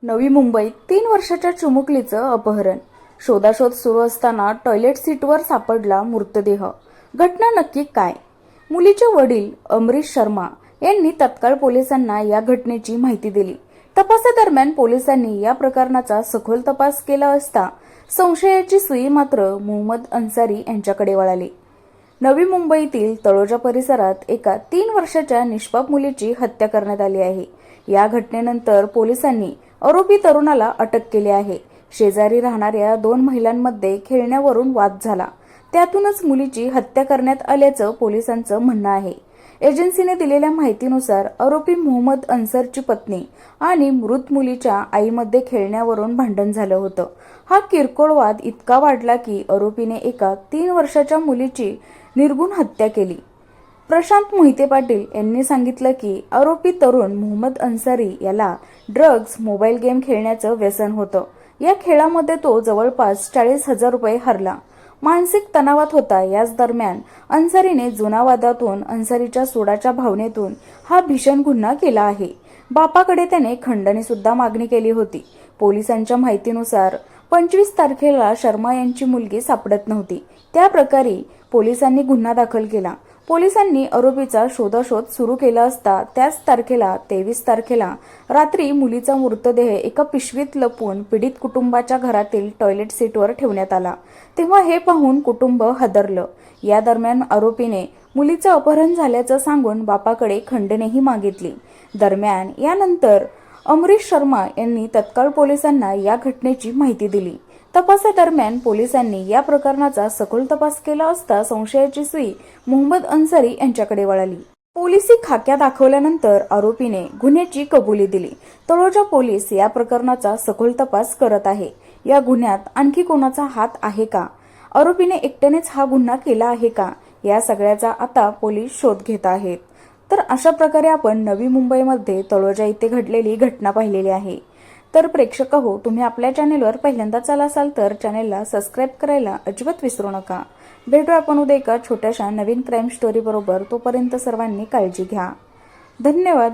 नवी मुंबईत 3 वर्षाच्या चिमुकलीचं अपहरण. शोधाशोध सुरू असताना टॉयलेट सीटवर सापडला मृतदेह. घटना नक्की काय? मुलीचे वडील अमरीश शर्मा यांनी तत्काळ पोलिसांना या घटनेची माहिती दिली. तपासादरम्यान पोलिसांनी या प्रकरणाचा सखोल तपास केला असता संशयाची सुई मात्र मोहम्मद अन्सारी यांच्याकडे वळाली. नवी मुंबईतील तळोजा परिसरात एका 3 वर्षाच्या निष्पाप मुलीची हत्या करण्यात आली आहे. या घटनेनंतर पोलिसांनी आरोपी तरुणाला अटक केली आहे. शेजारी राहणाऱ्या 2 महिलांमध्ये खेळण्यावरून वाद झाला. त्यातूनच मुलीची हत्या करण्यात आल्याचं पोलिसांचं म्हणणं आहे. एजन्सीने दिलेल्या माहितीनुसार आरोपी मोहम्मद अन्सारची पत्नी आणि मृत मुलीच्या आईमध्ये खेळण्यावरून भांडण झालं होतं. हा किरकोळ वाद इतका वाढला की आरोपीने एका 3 वर्षाच्या मुलीची निर्घृण हत्या केली. प्रशांत मोहिते पाटील यांनी सांगितलं की आरोपी तरुण मोहम्मद अन्सारी याला ड्रग्ज, मोबाईल गेम खेळण्याचं व्यसन होतं. या खेळामध्ये तो जवळपास 40,000 रुपये हरला. मानसिक तणावात होता. याच दरम्यान अन्सारीने जुना वादातून अन्सारीच्या सोडाच्या भावनेतून हा भीषण गुन्हा केला आहे. बापाकडे त्याने खंडणी सुद्धा मागणी केली होती. पोलिसांच्या माहितीनुसार 25 तारखेला शर्मा यांची मुलगी सापडत नव्हती. त्या प्रकारे पोलिसांनी गुन्हा दाखल केला. पोलिसांनी आरोपीचा शोधाशोध सुरू केला असता त्याच तारखेला 23 तारखेला रात्री मुलीचा मृतदेह एका पिशवीत लपवून पीडित कुटुंबाच्या घरातील टॉयलेट सीटवर ठेवण्यात आला. तेव्हा हे पाहून कुटुंब हादरलं. या दरम्यान आरोपीने मुलीचं अपहरण झाल्याचं सांगून बापाकडे खंडणीही मागितली. दरम्यान यानंतर अमरीश शर्मा यांनी तत्काळ पोलिसांना या घटनेची माहिती दिली. तपासादरम्यान पोलिसांनी या प्रकरणाचा सखोल तपास केला असता संशयाची सुई मोहम्मद अन्सारी यांच्याकडे वळाली. पोलिसी खाक्या दाखवल्यानंतर आरोपीने गुन्ह्याची कबुली दिली. तळोजा पोलीस या प्रकरणाचा सखोल तपास करत आहे. या गुन्ह्यात आणखी कोणाचा हात आहे का? आरोपीने एकट्यानेच हा गुन्हा केला आहे का? या सगळ्याचा आता पोलीस शोध घेत आहेत. तर अशा प्रकारे आपण नवी मुंबईमध्ये तळोजा इथे घडलेली घटना पाहिलेली आहे. तर प्रेक्षक हो, तुम्ही आपल्या चॅनेलवर पहिल्यांदाच आला असाल तर चॅनेलला सबस्क्राईब करायला अजिबात विसरू नका. भेटू आपण उद्या एका छोट्याशा नवीन क्राईम स्टोरी बरोबर. तोपर्यंत सर्वांनी काळजी घ्या. धन्यवाद.